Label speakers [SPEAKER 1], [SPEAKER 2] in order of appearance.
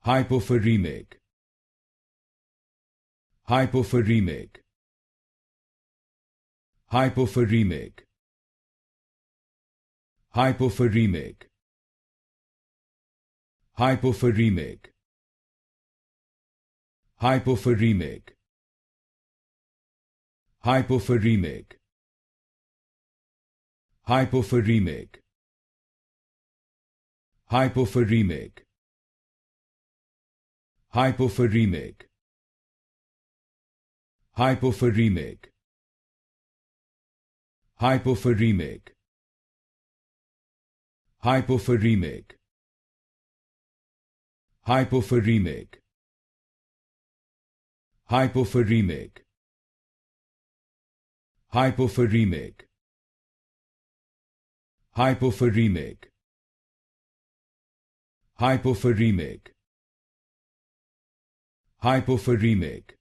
[SPEAKER 1] Hypoferremic. Hypoferremic. Hypoferremic. Hypoferremic. Hypoferremic. Hypoferremic. Hypoferremic. Hypoferremic. Hypoferremic. Hypoferremic. Hypoferremic. Hypoferremic. Hypoferremic. Hypoferremic. Hypoferremic. Hypoferremic. Hypoferremic. Hypoferremic. Hypoferremic.